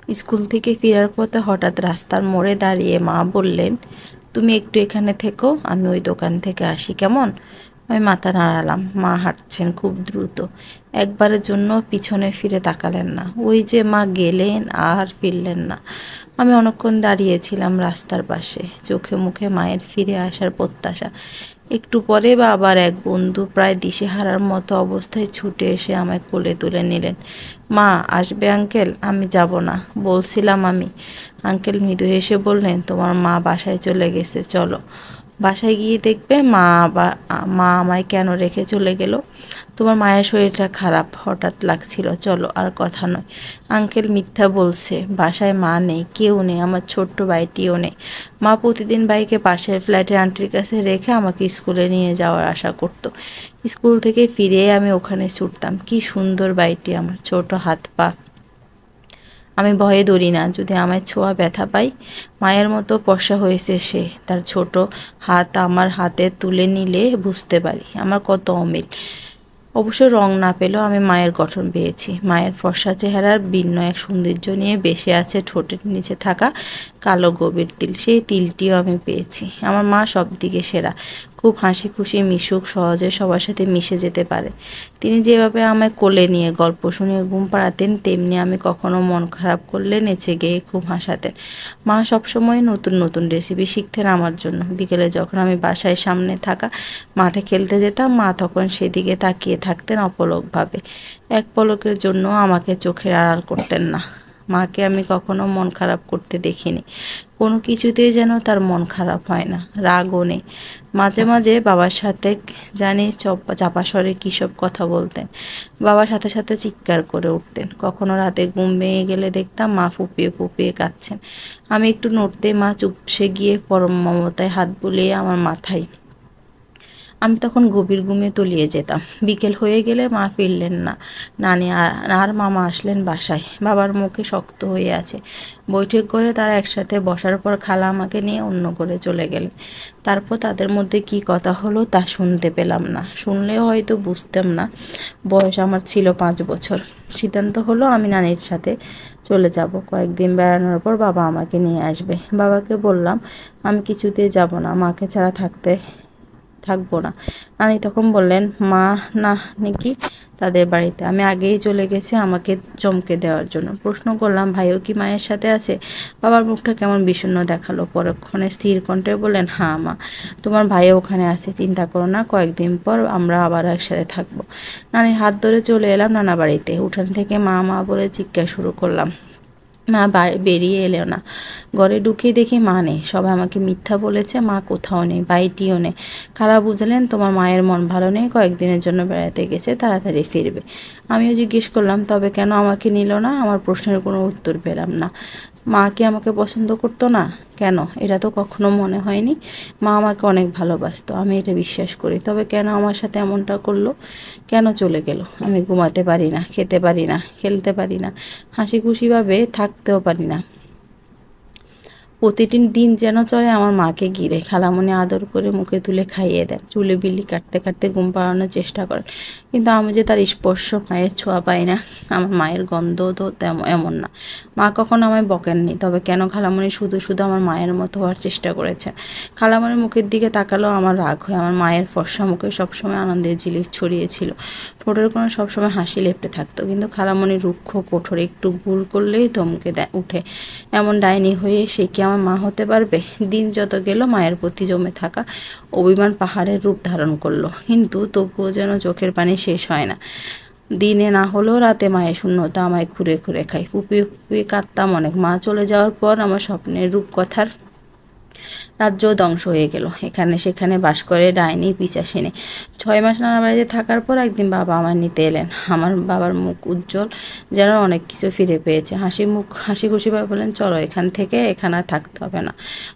School থেকে ফেরার পথে হঠাৎ রাস্তার মোড়ে দাঁড়িয়ে মা বললেন, তুমি একটু এখানে থেকো, আমি ওই দোকান থেকে আসি, কেমন? আমি মাথা নাড়ালাম। মা হাঁটছেন খুব দ্রুত, একবারের জন্য পিছনে ফিরে তাকালেন না। ওই যে মা গেলেন আর ফিরলেন না। আমি অনেকক্ষণ দাঁড়িয়েছিলাম রাস্তার পাশে, চোখে মুখে মায়ের ফিরে আসার প্রত্যাশা। একটু পরে বা আবার এক বন্ধু প্রায় দিশেহারার মতো অবস্থায় ছুটে এসে আমায় কোলে তুলে নিলেন। মা, আসবে আঙ্কেল? আমি যাব না বলছিলাম আমি। আঙ্কেল মৃদু হেসে বললেন, তোমার মা বাসায় চলে গেছে, চলো। বাসায় গিয়ে দেখবে মা আমায় কেন রেখে চলে গেল। তোমার মায়ের শরীরটা খারাপ হঠাৎ লাগছিল, চলো, আর কথা নয়। আঙ্কেল মিথ্যা বলছে, বাসায় মা নেই, কেউ নেই, আমার ছোট্ট ভাইটিও নেই। মা প্রতিদিন ভাইকে পাশের ফ্ল্যাটের আন্টির কাছে রেখে আমাকে স্কুলে নিয়ে যাওয়ার আশা করত। স্কুল থেকে ফিরে আমি ওখানে ছুটতাম। কি সুন্দর বাড়িটি আমার, ছোট হাত পা। আমি ভয়ে দৌড়ি না, যদি আমায় ছোঁয়া ব্যথা পাই। মায়ের মতো ফর্সা হয়েছে সে, তার ছোট হাত আমার হাতে তুলে নিলে বুঝতে পারি আমার কত অমিল। অবশ্য রং না পেলেও আমি মায়ের গঠন পেয়েছি। মায়ের ফর্সা চেহারার ভিন্ন এক সৌন্দর্য নিয়ে বেশে আছে ঠোঁটের নিচে থাকা কালো গভীর তিল, সেই তিলটিও আমি পেয়েছি। আমার মা সব দিকে সেরা, খুব হাসি খুশি, মিশুক, সহজে সবার সাথে মিশে যেতে পারে। তিনি যেভাবে আমায় কোলে নিয়ে গল্প শুনিয়ে ঘুম পাড়াতেন, তেমনি আমি কখনো মন খারাপ করলে নেচে গিয়ে খুব হাসাতেন। মা সবসময় নতুন নতুন রেসিপি শিখতেন আমার জন্য। বিকেলে যখন আমি বাসায় সামনে থাকা মাঠে খেলতে যেতাম, মা তখন সেদিকে তাকিয়ে থাকতেন অপলকভাবে। এক পলকের জন্য আমাকে চোখের আড়াল করতেন না। মাকে আমি কখনো মন খারাপ করতে দেখিনি, কোনো কিছুতেই যেন তার মন খারাপ হয় না, রাগও নেই। মাঝে মাঝে বাবার সাথে জানি চাপা স্বরে কী সব কথা বলতেন। বাবার সাথে সাথে চিৎকার করে উঠতেন। কখনো রাতে ঘুম ভেঙে গেলে দেখতাম মা ফুপিয়ে ফুপিয়ে কাঁদছেন। আমি একটু নড়তে মা চুপসে গিয়ে পরম মমতায় হাত বুলিয়ে আমার মাথায়। আমি তখন গভীর ঘুমে তলিয়ে যেতাম। বিকেল হয়ে গেলে মা ফিরলেন না। নানি আর মামা আসলেন বাসায়। বাবার মুখে শক্ত হয়ে আছে। বৈঠক করে তারা একসাথে বসার পর খালা আমাকে নিয়ে অন্য করে চলে গেলেন। তারপর তাদের মধ্যে কি কথা হলো তা শুনতে পেলাম না, শুনলেও হয়তো বুঝতাম না। বয়স আমার ছিল 5 বছর। সিদ্ধান্ত হলো আমি নানির সাথে চলে যাব। কয়েকদিন বেড়ানোর পর বাবা আমাকে নিয়ে আসবে। বাবাকে বললাম আমি কিছুতেই যাব না, মাকে ছাড়া থাকবো না। নানি তখন বললেন, মা না নাকি তাদের বাড়িতে? আমি আগেই চলে গেছি আমাকে চমকে দেওয়ার জন্য। প্রশ্ন করলাম, ভাইও কি মায়ের সাথে আছে? বাবার মুখটা কেমন বিষণ্ণ দেখালো। পরক্ষণে স্থির কণ্ঠে বললেন, হ্যাঁ মা, তোমার ভাইও ওখানে আছে, চিন্তা করো না, কয়েকদিন পর আমরা আবার একসাথে থাকবো। নানির হাত ধরে চলে এলাম নানা বাড়িতে। উঠান থেকে মা মা বলে চিৎকার শুরু করলাম। মা বেরিয়ে এলো না। ঘরে ঢুকিয়ে দেখি মা নেই। সবাই আমাকে মিথ্যা বলেছে, মা কোথাও নেই, বাড়িটিও নেই। খালা বুঝলেন তোমার মায়ের মন ভালো নেই, কয়েকদিনের জন্য বেড়াতে গেছে, তাড়াতাড়ি ফিরবে। আমিও জিজ্ঞেস করলাম, তবে কেন আমাকে নিল না? আমার প্রশ্নের কোনো উত্তর পেলাম না। মা কি আমাকে পছন্দ করতো না? কেন? এটা তো কখনো মনে হয়নি। মা আমাকে অনেক ভালোবাসতো, আমি এটা বিশ্বাস করি। তবে কেন আমার সাথে এমনটা করলো? কেন চলে গেল? আমি ঘুমাতে পারি না, খেতে পারি না, খেলতে পারি না, হাসি খুশিভাবে থাকতেও পারি না। প্রতিদিন দিন যেন চলে আমার মাকে ঘিরে। খালামণি আদর করে মুখে তুলে খাইয়ে দেন, চুলে বিলি কাটতে কাটতে ঘুম পাড়ানোর চেষ্টা করেন। কিন্তু আমি যে তার স্পর্শ, মায়ের ছোঁয়া পাই না। আমার মায়ের গন্ধ তো এমন না। মা কখনো আমায় বকেননি, তবে কেন খালামণি শুধু শুধু আমার মায়ের মতো হওয়ার চেষ্টা করেছেন। খালামণির মুখের দিকে তাকালেও আমার রাগ হয়। আমার মায়ের ফর্সা মুখে সবসময় আনন্দের ঝিলিক ছড়িয়েছিল, ঠোঁটের কোনো সবসময় হাসি লেপটে থাকতো। কিন্তু খালামণি রুক্ষ কঠোর, একটু ভুল করলেই ধমকে উঠে। এমন ডাইনি হয়ে সে কি আমার মা হতে পারবে? দিন যত গেল মায়ের প্রতি জমে থাকা অভিমান পাহাড়ের রূপ ধারণ করলো, কিন্তু তবুও যেন চোখের পানি শেষ হয় না। দিনে না হলেও রাতে মায়ের শূন্যতা আমায় খুঁড়ে খুঁড়ে খায়। ফুপিয়ে ফুপিয়ে কাঁদতাম অনেক। মা চলে যাওয়ার পর আমার স্বপ্নের রূপকথার রাজ্য ধ্বংস হয়ে গেল। এখানে সেখানে বাস করে ডাইনি পিশাচিনী। 6 মাস নানা বাড়িতে থাকার পর একদিন বাবা আমার নিতে এলেন। আমার বাবার মুখ উজ্জ্বল, যেন অনেক কিছু ফিরে পেয়েছে। হাসি খুশিভাবে বললেন, চলো এখান থেকে, এখানে আর থাকতে হবে না,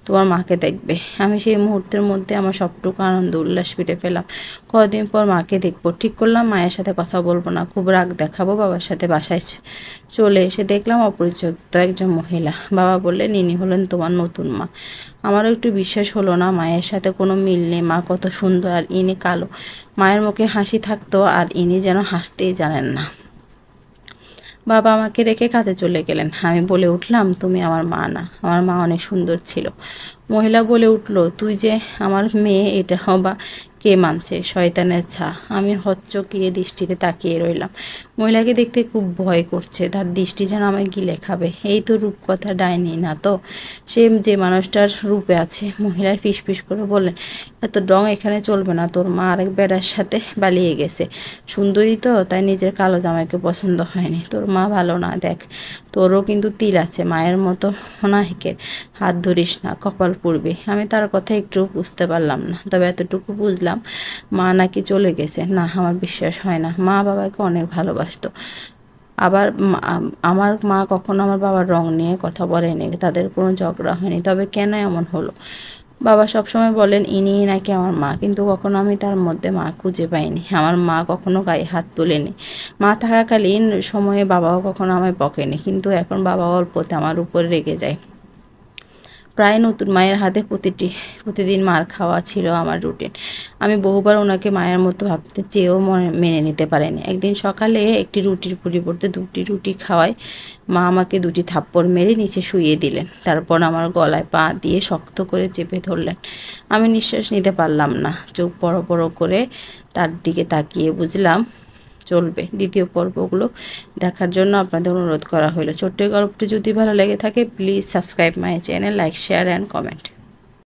তোমার মাকে দেখবে। আমি সেই মুহূর্তের মধ্যে আমার সবটুকু আনন্দ উল্লাস ফিরে পেলাম। কদিন পর মাকে দেখবো ঠিক করলাম। মায়ের সাথে কথা বলবো না, খুব রাগ দেখাবো। বাবার সাথে বাসায় চলে এসে দেখলাম অপরিচিত একজন মহিলা। বাবা বললেন, ইনি হলেন তোমার নতুন মা। আমারও একটু বিশ্বাস হলো না, মায়ের সাথে কোনো মিল নেই। মা কত সুন্দর আর ইনি কালো। মায়ের মুখে হাসি থাকতো আর ইনি যেন হাসতেই জানেন না। বাবা আমাকে রেখে কাজে চলে গেলেন। আমি বলে উঠলাম, তুমি আমার মা না। আমার মা অনেক সুন্দর ছিল। মহিলা বলে উঠল, তুই যে আমার মেয়ে এটা বা কে মানছে, শয়তানের ছা। আমি হকচকিয়ে দৃষ্টিতে তাকিয়ে রইলাম। মহিলাকে দেখতে খুব ভয় করছে, তার দৃষ্টি যেন আমায় গিলে খাবে। এই তো রূপকথা ডাইনি না তো, সে যে মানুষটার রূপে আছে। মহিলা ফিসফিস করে বললেন, এত ডং এখানে চলবে না, তোর মা আরেক বেড়ার সাথে পালিয়ে গেছে। সুন্দরী তো, তাই নিজের কালো জামাইকে পছন্দ হয়নি। তোর মা ভালো না, দেখ তোরও কিন্তু তিল আছে, মায়ের মতো অনাহিকের হাত ধরিস না, কপাল পুড়বে। আমি তার কথা একটু বুঝতে পারলাম না, তবে এতটুকু বুঝলাম মা নাকি চলে গেছে। না, আমার বিশ্বাস হয় না। মা বাবাকে অনেক ভালোবাসতো। আবার আমার মা কখনো আমার বাবার রং নিয়ে কথা বলেনি, তাদের কোনো ঝগড়া হয়নি। তবে কেন এমন হলো? বাবা সবসময় বলেন ইনিই নাকি আমার মা, কিন্তু কখনো আমি তার মধ্যে মা খুঁজে পাইনি। আমার মা কখনো গায়ে হাত তোলেনি। মা থাকাকালীন সময়ে বাবাও কখনো আমায় বকেনি, কিন্তু এখন বাবা অল্পতে আমার উপর রেগে যায়। প্রায় নতুন মায়ের হাতে প্রতিদিন মার খাওয়া ছিল আমার রুটিন। আমি বহুবার ওনাকে মায়ের মতো ভাবতে চেয়েও মেনে নিতে পারিনি। একদিন সকালে একটি রুটির পরিবর্তে 2টি রুটি খাওয়ায় মা আমাকে 2টি থাপ্পড় মেরে নিচে শুইয়ে দিলেন। তারপর আমার গলায় পা দিয়ে শক্ত করে চেপে ধরলেন। আমি নিঃশ্বাস নিতে পারলাম না। চোখ বড় বড় করে তার দিকে তাকিয়ে বুঝলাম চলবে। দ্বিতীয় পর্বগুলো দেখার জন্য আপনাদের অনুরোধ করা হলো। ছোট্ট গল্পটি যদি ভালো লেগে থাকে, please subscribe my channel, like, share and comment.